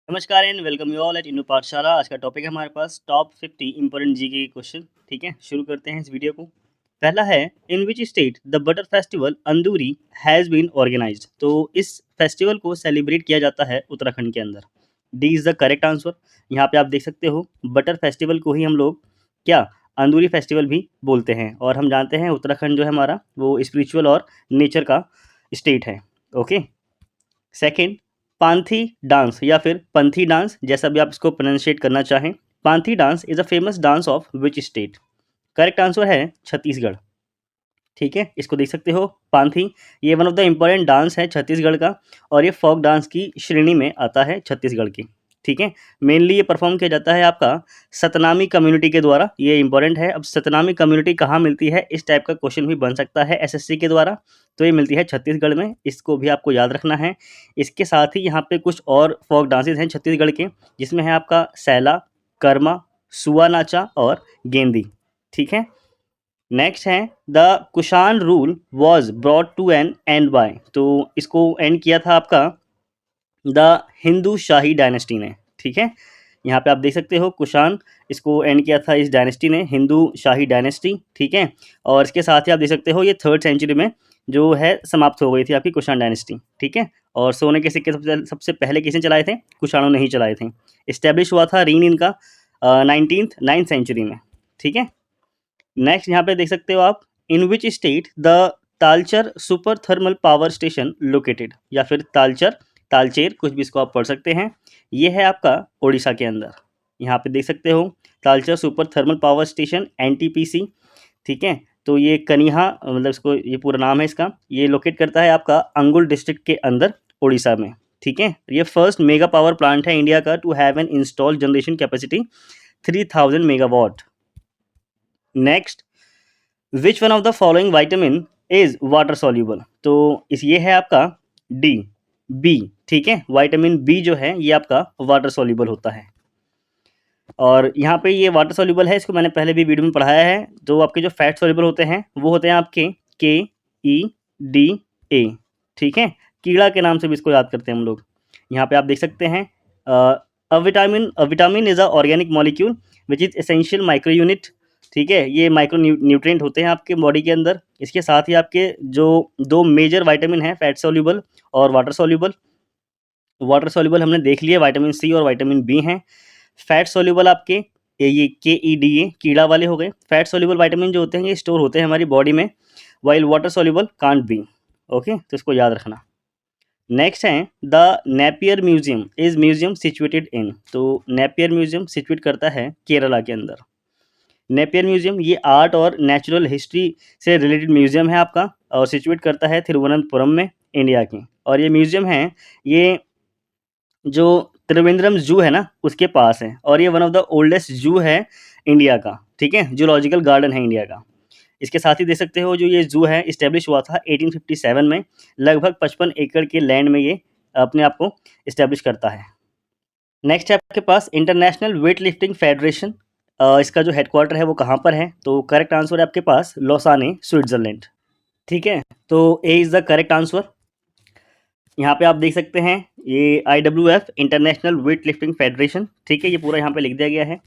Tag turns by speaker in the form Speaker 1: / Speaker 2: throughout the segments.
Speaker 1: नमस्कार and welcome you all at Innu Pathshala. आज का टॉपिक है हमारे पास टॉप 50 इंपॉर्टेंट जीके के क्वेश्चन। ठीक है, शुरू करते हैं इस वीडियो को। पहला है, in which state the butter festival Andhuri has been organised. तो इस फेस्टिवल को सेलिब्रेट किया जाता है उत्तराखंड के अंदर। D is the correct answer. यहाँ पे आप देख सकते हो बटर फेस्टिवल को ही हम लोग क्या अंदूरी फेस्टिवल भी बोलते हैं, और हम जानते हैं उत्तराखंड जो है हमारा वो स्पिरिचुअल और नेचर का स्टेट है। ओके। सेकेंड, पांथी डांस या फिर पंथी डांस, जैसा भी आप इसको प्रोनाउंशिएट करना चाहें। Panthi dance is a famous dance of which state. Correct answer है छत्तीसगढ़। ठीक है, इसको देख सकते हो पांथी, ये one of the important dance है छत्तीसगढ़ का, और ये फोक डांस की श्रेणी में आता है छत्तीसगढ़ की। ठीक है, मेनली ये परफॉर्म किया जाता है आपका सतनामी कम्युनिटी के द्वारा। ये इंपॉर्टेंट है। अब सतनामी कम्युनिटी कहाँ मिलती है, इस टाइप का क्वेश्चन भी बन सकता है एसएससी के द्वारा। तो ये मिलती है छत्तीसगढ़ में, इसको भी आपको याद रखना है। इसके साथ ही यहाँ पे कुछ और फोक डांसेस हैं छत्तीसगढ़ के, जिसमें है आपका सैला, कर्मा, सुआ नाचा और गेंदी। ठीक है, नेक्स्ट है the Kushan rule was brought to an end by. तो इसको एंड किया था आपका द हिंदू शाही डायनेस्टी ने। ठीक है, यहाँ पे आप देख सकते हो कुशान, इसको एंड किया था इस डायनेस्टी ने, हिंदू शाही डायनेस्टी। ठीक है, और इसके साथ ही आप देख सकते हो ये 3rd सेंचुरी में जो है समाप्त हो गई थी आपकी कुशान डायनेस्टी। ठीक है, और सोने के सिक्के सबसे पहले किसने चलाए थे, कुशानों ने ही चलाए थे। इस्टेब्लिश हुआ था रीन इनका 9th सेंचुरी में। ठीक है, नेक्स्ट यहाँ पे देख सकते हो आप, in which state the Talcher super thermal power station located, या फिर तालचर, तालचेर, कुछ भी इसको आप पढ़ सकते हैं। ये है आपका उड़ीसा के अंदर। यहाँ पे देख सकते हो Talcher super thermal power station NTPC. ठीक है, तो ये कनिहा, मतलब इसको ये पूरा नाम है इसका, ये लोकेट करता है आपका अंगुल डिस्ट्रिक्ट के अंदर उड़ीसा में। ठीक है, ये फर्स्ट मेगा पावर प्लांट है इंडिया का to have an installed generation capacity 3000 megawatt. Next, which one of the following vitamin is water soluble. तो इस ये है आपका डी, बी। ठीक है, वाइटामिन बी जो है ये आपका वाटर सॉल्यूबल होता है, और यहाँ पे ये वाटर सॉल्यूबल है, इसको मैंने पहले भी वीडियो में पढ़ाया है। जो आपके जो फैट सॉल्यूबल होते हैं वो होते हैं आपके के ई डी ए। ठीक है, कीड़ा के नाम से भी इसको याद करते हैं हम लोग। यहाँ पे आप देख सकते हैं a vitamin is a organic molecule which is essential micro unit. ठीक है, ये माइक्रो न्यूट्रिएंट होते हैं आपके बॉडी के अंदर। इसके साथ ही आपके जो 2 मेजर वाइटामिन हैं, फैट सॉल्यूबल और वाटर सॉल्यूबल। वाटर सॉल्यूबल हमने देख लिया, वाइटामिन सी और वाइटामिन बी हैं। फैट सॉल्यूबल आपके ये के ई डी ए कीड़ा वाले हो गए। फैट सॉल्यूबल वाइटामिन जो होते हैं ये स्टोर होते हैं हमारी बॉडी में, while water soluble can't be. Okay, तो इसको याद रखना। नेक्स्ट है the Napier museum is museum situated in. तो नेपियर म्यूजियम सिचुएट करता है केरला के अंदर। नेपियर म्यूजियम ये आर्ट और नेचुरल हिस्ट्री से रिलेटेड म्यूजियम है आपका, और सिचुएट करता है तिरुवनंतपुरम में, इंडिया की। और ये म्यूजियम है, ये जो त्रिवेंद्रम जू है ना उसके पास है, और ये वन ऑफ द ओल्डेस्ट जू है इंडिया का। ठीक है, जूलॉजिकल गार्डन है इंडिया का। इसके साथ ही देख सकते हो जो ये जू है इस्टेब्लिश हुआ था 1857 में। लगभग 55 एकड़ के लैंड में ये अपने आप को इस्टेब्लिश करता है। नेक्स्ट है आपके पास इंटरनेशनल वेट लिफ्टिंग फेडरेशन। इसका जो हेडक्वार्टर है वो कहाँ पर है, तो करेक्ट आंसर है आपके पास लौसाने, स्विट्जरलैंड। ठीक है, तो A is the correct answer. यहाँ पे आप देख सकते हैं ये IWF international weight lifting federation. ठीक है, ये पूरा यहाँ पे लिख दिया गया है।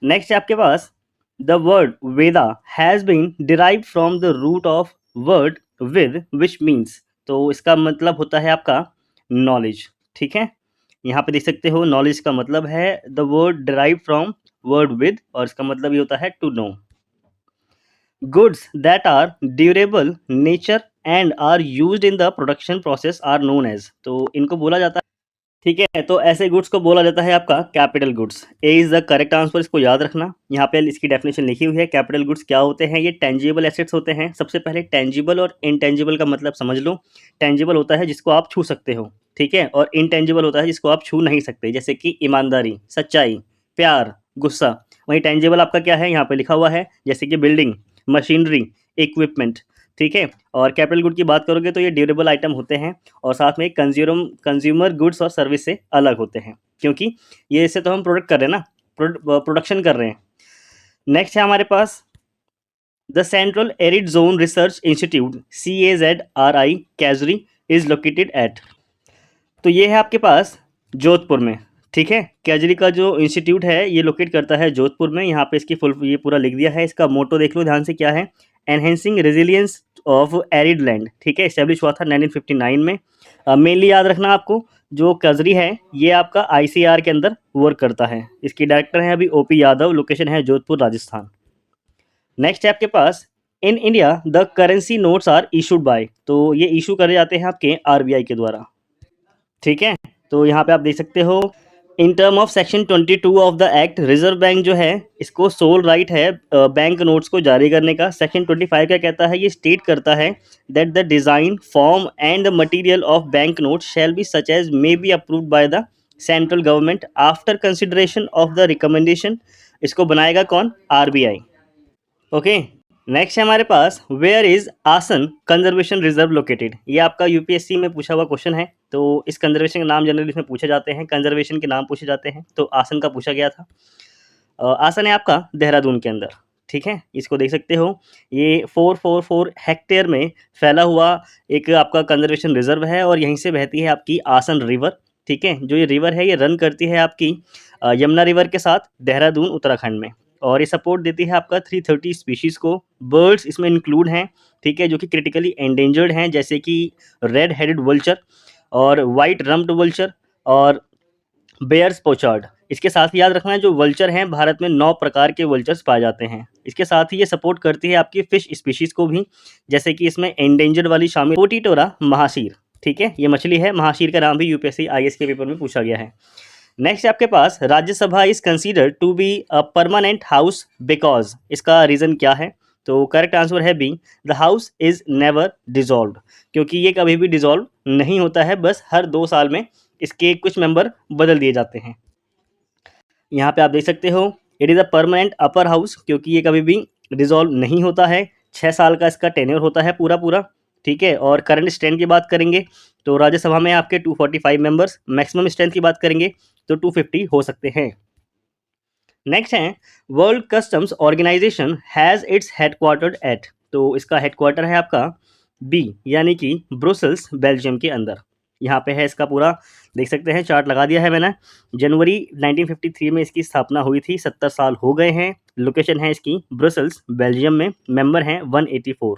Speaker 1: नेक्स्ट है आपके पास the word Veda has been derived from the root of word Vid which means. तो इसका मतलब होता है आपका नॉलेज। ठीक है, यहाँ पे देख सकते हो नॉलेज का मतलब है the word derive from word विद, और इसका मतलब ये होता है to know. Goods that are durable nature and are used in the production process are known as. तो इनको बोला जाता है, ठीक है, तो ऐसे गुड्स को बोला जाता है आपका capital goods. A is the correct answer, इसको याद रखना। यहाँ पे इसकी डेफिनेशन लिखी हुई है। कैपिटल गुड्स क्या होते हैं, ये टेंजिबल एसेट्स होते हैं। सबसे पहले टेंजिबल और इनटेंजिबल का मतलब समझ लो। टेंजिबल होता है जिसको आप छू सकते हो, ठीक है, और इनटेंजिबल होता है जिसको आप छू नहीं सकते, जैसे कि ईमानदारी, सच्चाई, प्यार, गुस्सा। वहीं टेंजिबल आपका क्या है, यहाँ पे लिखा हुआ है, जैसे कि बिल्डिंग, मशीनरी, इक्विपमेंट। ठीक है, और कैपिटल गुड की बात करोगे तो ये ड्यूरेबल आइटम होते हैं, और साथ में कंज्यूमर गुड्स और सर्विस से अलग होते हैं, क्योंकि ये इससे तो हम प्रोडक्ट कर रहे हैं ना, प्रोडक्शन कर रहे हैं। नेक्स्ट है हमारे पास the central arid zone research institute CAZRI कैजरी इज लोकेटेड एट। तो ये है आपके पास जोधपुर में। ठीक है। कैजरी का जो इंस्टीट्यूट है ये लोकेट करता है जोधपुर में। यहाँ पे इसकी फुल ये पूरा लिख दिया है। इसका मोटो देख लो ध्यान से क्या है, enhancing resilience of arid land. ठीक है, इस्टेब्लिश हुआ था 1959 में। मेनली याद रखना आपको, जो कैजरी है ये आपका आईसीआर के अंदर वर्क करता है। इसकी डायरेक्टर है अभी ओपी यादव, लोकेशन है जोधपुर राजस्थान। नेक्स्ट है आपके पास, in India the currency notes are issued by. तो ये इशू करे जाते हैं आपके आरबीआई के द्वारा। ठीक है, तो यहाँ पे आप देख सकते हो, in term of section 22 of the act, reserve bank जो है इसको सोल राइट है बैंक नोट्स को जारी करने का। सेक्शन 25 क्या कहता है, ये स्टेट करता है that the design, form and the material of bank notes shall be such as may be approved by the central government after consideration of the recommendation. इसको बनाएगा कौन, आरबीआई। ओके। नेक्स्ट है हमारे पास, where is Asan conservation reserve located. ये आपका UPSC में पूछा हुआ क्वेश्चन है। तो इस कंजर्वेशन के नाम जनरली इसमें पूछे जाते हैं, कंजर्वेशन के नाम पूछे जाते हैं, तो आसन का पूछा गया था। आसन है आपका देहरादून के अंदर। ठीक है, इसको देख सकते हो, ये 444 हेक्टेयर में फैला हुआ एक आपका कंजर्वेशन रिजर्व है और यहीं से बहती है आपकी आसन रिवर। ठीक है, जो ये रिवर है ये रन करती है आपकी यमुना रिवर के साथ देहरादून उत्तराखंड में, और ये सपोर्ट देती है आपका 330 स्पीशीज़ को। बर्ड्स इसमें इंक्लूड हैं, ठीक है, जो कि क्रिटिकली एंडेंजर्ड हैं, जैसे कि रेड हेडेड वल्चर और वाइट रम्प्ड वल्चर और बेयर्स पोचार्ड। इसके साथ ही याद रखना है, जो वल्चर हैं भारत में 9 प्रकार के वल्चर्स पाए जाते हैं। इसके साथ ही ये सपोर्ट करती है आपकी फिश स्पीशीज़ को भी, जैसे कि इसमें एंडेंजर्ड वाली शामिल पोटीटोरा महाशीर। ठीक है, ये मछली है, महाशीर का नाम भी यूपीएससी आईएएस के पेपर में पूछा गया है। नेक्स्ट आपके पास, Rajya Sabha is considered to be a permanent house because. इसका रीज़न क्या है, तो करेक्ट आंसर है B, the house is never dissolve. क्योंकि ये कभी भी डिजॉल्व नहीं होता है, बस हर 2 साल में इसके कुछ मेंबर बदल दिए जाते हैं। यहाँ पे आप देख सकते हो, it is a permanent upper house, क्योंकि ये कभी भी डिजॉल्व नहीं होता है। 6 साल का इसका टेन्योर होता है पूरा पूरा। ठीक है, और करंट स्ट्रेंथ की बात करेंगे तो राज्यसभा में आपके 245 मेंबर्स, मैक्सिमम स्ट्रेंथ की बात करेंगे तो 250 हो सकते हैं। नेक्स्ट है, World Customs Organization has its headquartered at. तो इसका हेडक्वार्टर है आपका बी, यानी कि ब्रुसेल्स, बेल्जियम के अंदर। यहाँ पे है इसका पूरा, देख सकते हैं, चार्ट लगा दिया है मैंने। जनवरी 1953 में इसकी स्थापना हुई थी, 70 साल हो गए हैं। लोकेशन है इसकी ब्रुसेल्स, बेल्जियम में। मेंबर हैं 184।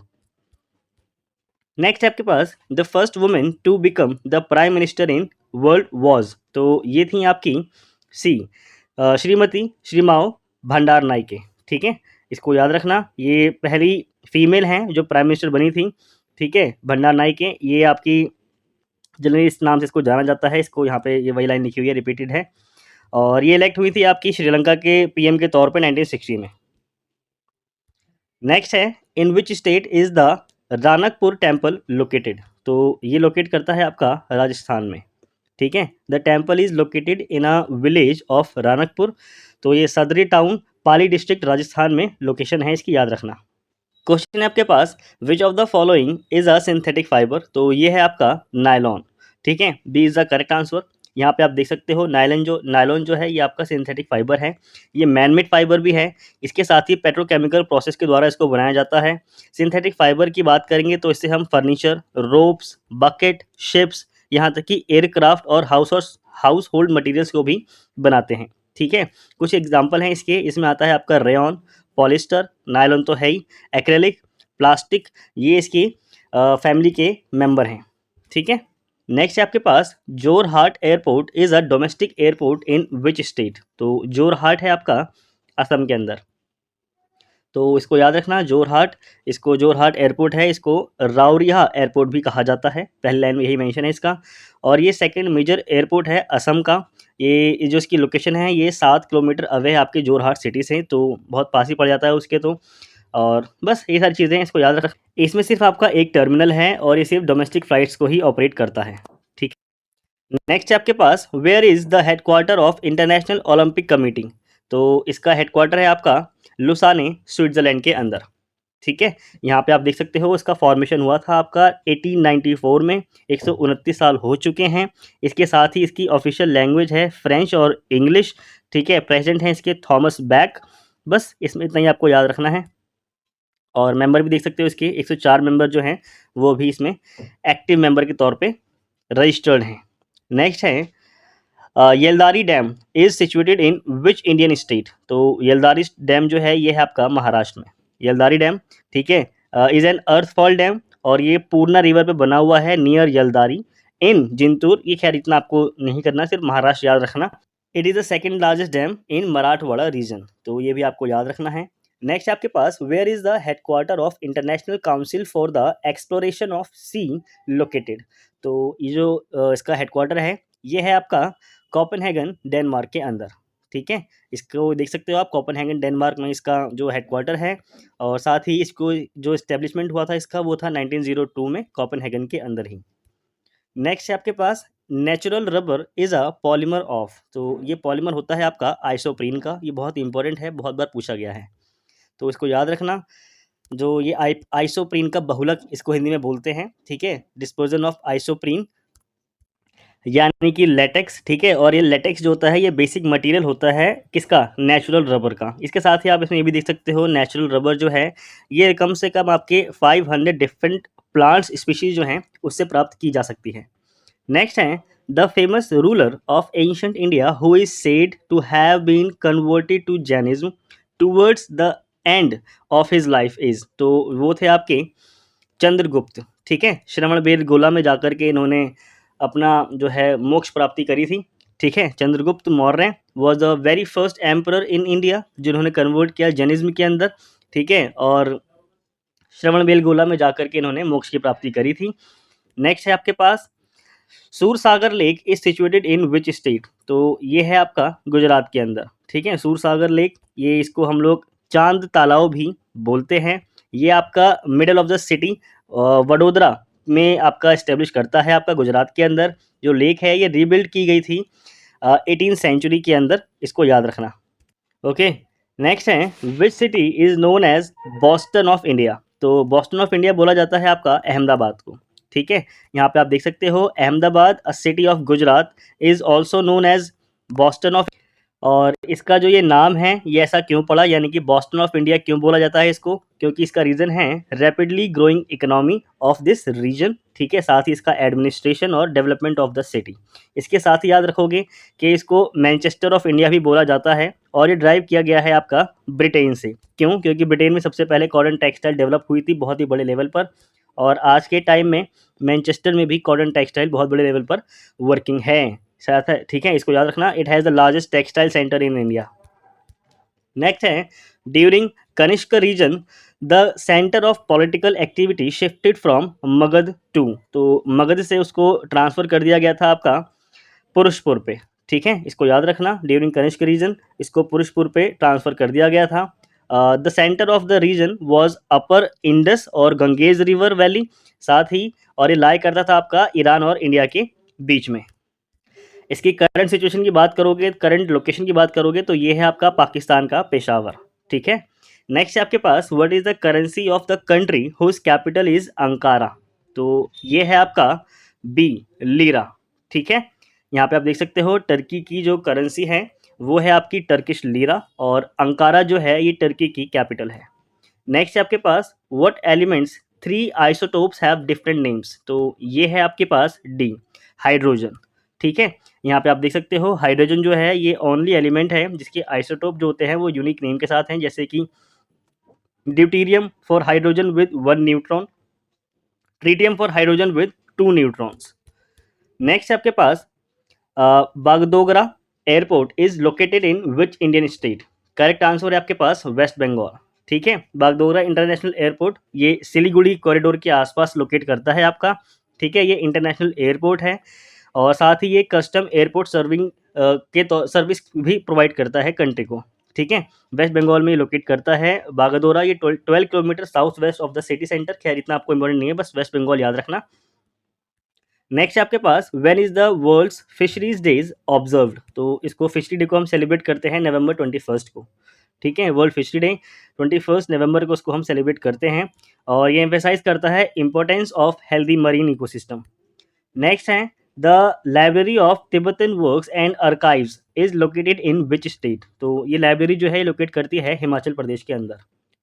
Speaker 1: नेक्स्ट है आपके पास, the first women to become the prime minister in world was. तो ये थी आपकी सी, श्रीमती श्रीमाओ भंडार नाइके। ठीक है, इसको याद रखना, ये पहली फीमेल हैं जो प्राइम मिनिस्टर बनी थी। ठीक है, भंडार नाइके, ये आपकी जनरली इस नाम से इसको जाना जाता है। इसको यहाँ पे ये वही लाइन लिखी हुई है, रिपीटेड है। और ये इलेक्ट हुई थी आपकी श्रीलंका के पीएम के तौर पे 1960 में। नेक्स्ट है, in which state is the Ranakpur temple located. तो ये लोकेट करता है आपका राजस्थान में। ठीक है, the temple is located in a village of Ranakpur. तो ये सदरी टाउन, पाली डिस्ट्रिक्ट, राजस्थान में लोकेशन है इसकी, याद रखना। क्वेश्चन है आपके पास, which of the following is a synthetic fibre. तो ये है आपका नायलॉन। ठीक है, B is the correct answer. यहाँ पे आप देख सकते हो, नायलॉन जो है ये आपका सिंथेटिक फाइबर है। ये मैनमेड फाइबर भी है। इसके साथ ही पेट्रोकेमिकल प्रोसेस के द्वारा इसको बनाया जाता है। सिंथेटिक फाइबर की बात करेंगे तो इससे हम फर्नीचर, रोप्स, बकेट, शिप्स, यहाँ तक कि एयरक्राफ्ट और हाउस होल्ड मटीरियल्स को भी बनाते हैं। ठीक है, कुछ एग्जाम्पल हैं इसके, इसमें आता है आपका रेयॉन, पॉलिस्टर, नायलॉन तो है ही, एक्रेलिक, प्लास्टिक, ये इसकी फैमिली के मेंबर हैं। ठीक है, नेक्स्ट है आपके पास, Jorhat airport is a domestic airport in which state. तो जोरहाट है आपका असम के अंदर। तो इसको याद रखना, जोरहाट, इसको जोरहाट एयरपोर्ट है, इसको राउरिया एयरपोर्ट भी कहा जाता है। पहली लाइन में यही मेंशन है इसका। और ये सेकंड मेजर एयरपोर्ट है असम का। ये जो इसकी लोकेशन है ये 7 किलोमीटर अवे है आपके जोरहाट सिटी से, तो बहुत पास ही पड़ जाता है उसके। तो और बस ये सारी चीज़ें इसको याद रख। इसमें सिर्फ आपका एक टर्मिनल है और ये सिर्फ डोमेस्टिक फ़्लाइट्स को ही ऑपरेट करता है। ठीक, नेक्स्ट है आपके पास, where is the headquarter of international Olympic committee. तो इसका हेडक्वार्टर है आपका लुसाने, स्विट्ज़रलैंड के अंदर। ठीक है, यहाँ पे आप देख सकते हो, इसका फॉर्मेशन हुआ था आपका 1894 में। 129 साल हो चुके हैं। इसके साथ ही इसकी ऑफिशियल लैंग्वेज है फ्रेंच और इंग्लिश। ठीक है, प्रेसिडेंट हैं इसके थॉमस बैक। बस इसमें इतना ही आपको याद रखना है। और मेंबर भी देख सकते हो इसके 104 मेंबर जो हैं वो भी इसमें एक्टिव मेंबर के तौर पे रजिस्टर्ड हैं। नेक्स्ट है, Yeldari dam is situated in which Indian state? तो येलदारी डैम जो है ये है आपका महाराष्ट्र में, येलदारी डैम, ठीक है। इज एन अर्थफॉल डैम, और ये पूर्णा रिवर पे बना हुआ है नियर येलदारी इन जिंतूर। ये खैर इतना आपको नहीं करना, सिर्फ महाराष्ट्र याद रखना। It is the second largest dam in Marathwada region, तो ये भी आपको याद रखना है। नेक्स्ट आपके पास, where is the headquarter of international council for the exploration of sea located? तो ये जो इसका हेडक्वार्टर है ये है आपका कोपेनहेगन डेनमार्क के अंदर, ठीक है। इसको देख सकते हो आप, कोपेनहेगन डेनमार्क में इसका जो हेडक्वार्टर है, और साथ ही इसको जो इस्टेब्लिशमेंट हुआ था इसका वो था 1902 में कोपेनहेगन के अंदर ही। नेक्स्ट है आपके पास, natural rubber is a polymer of, तो ये पॉलीमर होता है आपका आइसोप्रीन का। ये बहुत इंपॉर्टेंट है, बहुत बार पूछा गया है, तो इसको याद रखना। जो ये आइसोप्रीन का बहुलक इसको हिंदी में बोलते हैं, ठीक है, डिस्पोजन ऑफ आइसोप्रीन, यानी कि लेटेक्स, ठीक है। और ये लेटेक्स जो होता है ये बेसिक मटेरियल होता है किसका? नेचुरल रबर का। इसके साथ ही आप इसमें ये भी देख सकते हो, नेचुरल रबर जो है ये कम से कम आपके 500 डिफरेंट प्लांट्स स्पीशीज जो हैं उससे प्राप्त की जा सकती है। नेक्स्ट है, the famous ruler of ancient India who is said to have been converted to Jainism towards the end of his life is, तो वो थे आपके चंद्रगुप्त, ठीक है। श्रवण बेलगोला में जाकर के इन्होंने अपना जो है मोक्ष प्राप्ति करी थी, ठीक है। Chandragupta Maurya was the very first emperor in India जिन्होंने कन्वर्ट किया जैनिज्म के अंदर, ठीक है। और श्रवण बेलगोला में जाकर के इन्होंने मोक्ष की प्राप्ति करी थी। नेक्स्ट है आपके पास, Sursagar lake is situated in which state? तो ये है आपका गुजरात के अंदर, ठीक है। सूरसागर लेक, ये इसको हम लोग चांद तालाब भी बोलते हैं। ये आपका middle of the city Vadodara में आपका इस्टेब्लिश करता है आपका गुजरात के अंदर। जो लेक है ये रीबिल्ड की गई थी 18th सेंचुरी के अंदर, इसको याद रखना। ओके, नेक्स्ट है, which city is known as Boston of India? तो बॉस्टन ऑफ इंडिया बोला जाता है आपका अहमदाबाद को, ठीक है। यहाँ पे आप देख सकते हो, Ahmedabad a city of Gujarat is also known as Boston of. और इसका जो ये नाम है ये ऐसा क्यों पड़ा, यानी कि बॉस्टन ऑफ इंडिया क्यों बोला जाता है इसको? क्योंकि इसका रीज़न है rapidly growing economy of this region, ठीक है। साथ ही इसका एडमिनिस्ट्रेशन और डेवलपमेंट ऑफ द सिटी। इसके साथ ही याद रखोगे कि इसको मैनचेस्टर ऑफ इंडिया भी बोला जाता है, और ये ड्राइव किया गया है आपका ब्रिटेन से। क्यों? क्योंकि ब्रिटेन में सबसे पहले कॉटन टेक्सटाइल डेवलप हुई थी बहुत ही बड़े लेवल पर, और आज के टाइम में मैनचेस्टर में भी कॉटन टेक्सटाइल बहुत बड़े लेवल पर वर्किंग है, साथ है, ठीक है। इसको याद रखना, it has the largest textile centre in India. Next है, during Kanishka region the centre of political activity shifted from Magadha to, तो मगध से उसको ट्रांसफ़र कर दिया गया था आपका पुरुषपुर पे, ठीक है। इसको याद रखना, ड्यूरिंग कनिष्क रीजन इसको पुरुषपुर पे ट्रांसफ़र कर दिया गया था। The centre of the region was upper Indus और गंगेज रिवर वैली, साथ ही और ये लाई करता था आपका ईरान और इंडिया के बीच में। इसकी करंट सिचुएशन की बात करोगे, करंट लोकेशन की बात करोगे, तो ये है आपका पाकिस्तान का पेशावर, ठीक है। नेक्स्ट है आपके पास, what is the currency of the country whose capital is Ankara? तो ये है आपका बी, लीरा, ठीक है। यहाँ पे आप देख सकते हो टर्की की जो करेंसी है वो है आपकी टर्किश लीरा, और अंकारा जो है ये टर्की की कैपिटल है। नेक्स्ट है आपके पास, what elements 3 isotopes have different names? तो ये है आपके पास डी, हाइड्रोजन, ठीक है। यहाँ पे आप देख सकते हो हाइड्रोजन जो है ये ओनली एलिमेंट है जिसके आइसोटोप जो होते हैं वो यूनिक नेम के साथ हैं, जैसे कि deuterium for hydrogen with 1 neutron, tritium for hydrogen with 2 neutrons. Next है आपके पास, Bagdogra airport is located in which Indian state? Correct answer है आपके पास वेस्ट बंगाल, ठीक है। बागडोगरा इंटरनेशनल एयरपोर्ट ये सिलीगुड़ी कॉरिडोर के आसपास लोकेट करता है आपका, ठीक है। ये इंटरनेशनल एयरपोर्ट है, और साथ ही ये कस्टम एयरपोर्ट सर्विंग के सर्विस भी प्रोवाइड करता है कंट्री को, ठीक है। वेस्ट बंगाल में लोकेट करता है बागडोगरा, ये 12 kilometre south west of the city centre. खैर इतना आपको इंपॉर्टेंट नहीं है, बस वेस्ट बंगाल याद रखना। नेक्स्ट आपके पास, when is the world's fisheries days observed? तो इसको फिशरी डे को हम सेलिब्रेट करते हैं नवंबर 21 को, ठीक है। वर्ल्ड फिशरी डे 21 नवंबर को उसको हम सेलिब्रेट करते हैं, और ये एम्फेसाइज करता है importance of healthy marine ecosystem. Next है, the library of Tibetan works and archives is located in which state? तो ये लाइब्रेरी जो है लोकेट करती है हिमाचल प्रदेश के अंदर,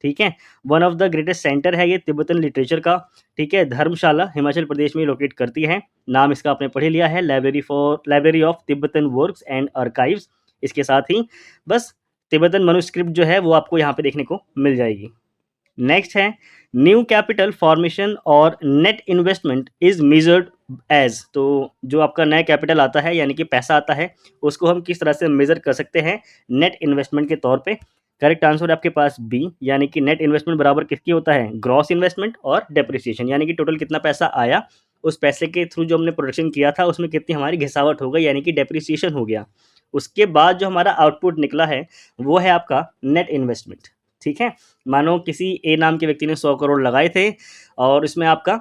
Speaker 1: ठीक है। One of the greatest centre है ये तिब्बतन लिटरेचर का, ठीक है। धर्मशाला हिमाचल प्रदेश में लोकेट करती है। नाम इसका आपने पढ़ ही लिया है, library of Tibetan works and archives. इसके साथ ही बस तिब्बतन मनुस्क्रिप्ट जो है वो आपको यहाँ पे देखने को मिल जाएगी। नेक्स्ट है न्यू कैपिटल फॉर्मेशन और net investment is measured as. तो जो आपका नया कैपिटल आता है यानी कि पैसा आता है, उसको हम किस तरह से मेजर कर सकते हैं, नेट इन्वेस्टमेंट के तौर पे। करेक्ट आंसर है आपके पास बी, यानी कि नेट इन्वेस्टमेंट बराबर किसकी होता है, ग्रॉस इन्वेस्टमेंट और डेप्रिसिएशन, यानी कि टोटल कितना पैसा आया, उस पैसे के थ्रू जो हमने प्रोडक्शन किया था उसमें कितनी हमारी घिसावट हो गई, यानी कि डेप्रिसिएशन हो गया। उसके बाद जो हमारा आउटपुट निकला है वो है आपका नेट इन्वेस्टमेंट, ठीक है। मानो किसी ए नाम के व्यक्ति ने 100 करोड़ लगाए थे और इसमें आपका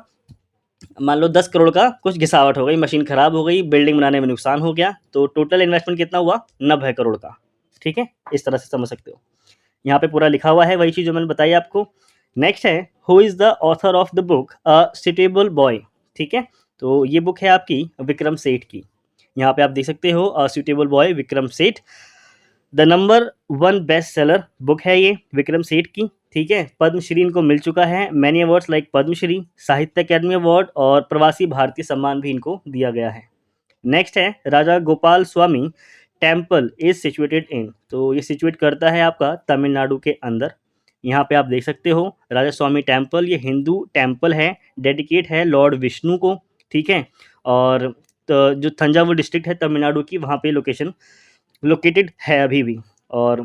Speaker 1: मान लो 10 करोड़ का कुछ घिसावट हो गई, मशीन खराब हो गई, बिल्डिंग बनाने में नुकसान हो गया, तो टोटल इन्वेस्टमेंट कितना हुआ, 90 करोड़ का, ठीक है। इस तरह से समझ सकते हो, यहाँ पे पूरा लिखा हुआ है वही चीज़ जो मैंने बताई आपको। नेक्स्ट है who is the author of the book a suitable boy, ठीक है। तो ये बुक है आपकी विक्रम सेठ की। यहाँ पे आप देख सकते हो a suitable boy Vikram Seth, the number 1 best seller book है ये विक्रम सेठ की, ठीक है। पद्मश्री इनको मिल चुका है, मैनी अवार्ड्स लाइक पद्मश्री, साहित्य अकेडमी अवार्ड और प्रवासी भारतीय सम्मान भी इनको दिया गया है। नेक्स्ट है राजा Gopal Swami temple is situated इन। तो ये सिचुएट करता है आपका तमिलनाडु के अंदर। यहाँ पे आप देख सकते हो राजा स्वामी टेम्पल, ये हिंदू टेम्पल है, डेडिकेट है लॉर्ड विष्णु को, ठीक है। और तो जो थंजावुर डिस्ट्रिक्ट है तमिलनाडु की, वहाँ पे लोकेशन लोकेटेड है अभी भी। और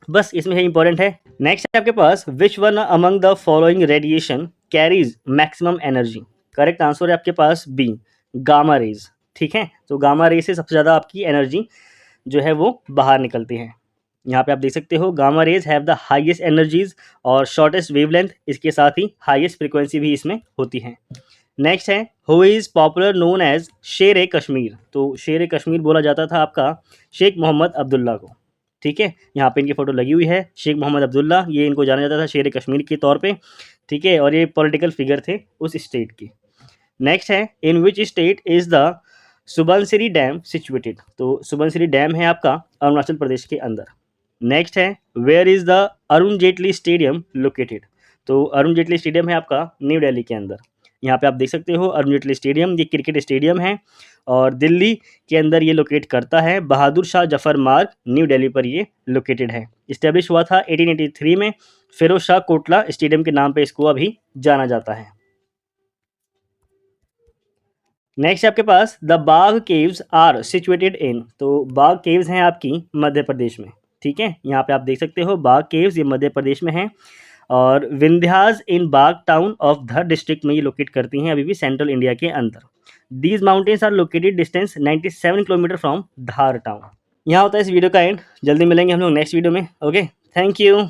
Speaker 1: बस इसमें है इंपॉर्टेंट है। नेक्स्ट है आपके पास which one among the following radiation carries maximum energy. Correct answer है आपके पास बी, गामा रेज, ठीक है। तो गामा रेज से सबसे ज़्यादा आपकी एनर्जी जो है वो बाहर निकलती है। यहाँ पे आप देख सकते हो gamma rays have the highest energies और शॉर्टेस्ट वेवलेंथ, इसके साथ ही हाईएस्ट फ्रीक्वेंसी भी इसमें होती है। नेक्स्ट है who is popular known as Sher e Kashmir. तो शेर ए कश्मीर बोला जाता था आपका शेख मोहम्मद अब्दुल्ला को, ठीक है। यहाँ पे इनकी फ़ोटो लगी हुई है, शेख मोहम्मद अब्दुल्ला, ये इनको जाना जाता था शेर ए कश्मीर के तौर पे, ठीक है। और ये पॉलिटिकल फिगर थे उस स्टेट के। नेक्स्ट है in which state is the Subansiri dam situated. तो सुबनसिरी डैम है आपका अरुणाचल प्रदेश के अंदर। नेक्स्ट है where is the Arun Jaitley stadium located. तो अरुण जेटली स्टेडियम है आपका न्यू दिल्ली के अंदर। यहाँ पे आप देख सकते हो अरुण जेटली स्टेडियम, ये क्रिकेट स्टेडियम है और दिल्ली के अंदर ये लोकेट करता है। बहादुर शाह जफर मार्ग न्यू दिल्ली पर ये लोकेटेड है। इस्टेब्लिश हुआ था 1883 में, फिरोज शाह कोटला स्टेडियम के नाम पे इसको अभी जाना जाता है। नेक्स्ट आपके पास द बाघ केव्स आर सिचुएटेड इन। तो बाघ केव्स हैं आपकी मध्य प्रदेश में, ठीक है। यहाँ पे आप देख सकते हो बाघ केव्स, ये मध्य प्रदेश में हैं और विंध्यास इन बाघ टाउन ऑफ धर डिस्ट्रिक्ट में ये लोकेट करती हैं, अभी भी सेंट्रल इंडिया के अंदर। These mountains are located distance 97 kilometre from Dhar town. यहाँ होता है इस वीडियो का एंड। जल्दी मिलेंगे हम लोग नेक्स्ट वीडियो में। Okay, thank you.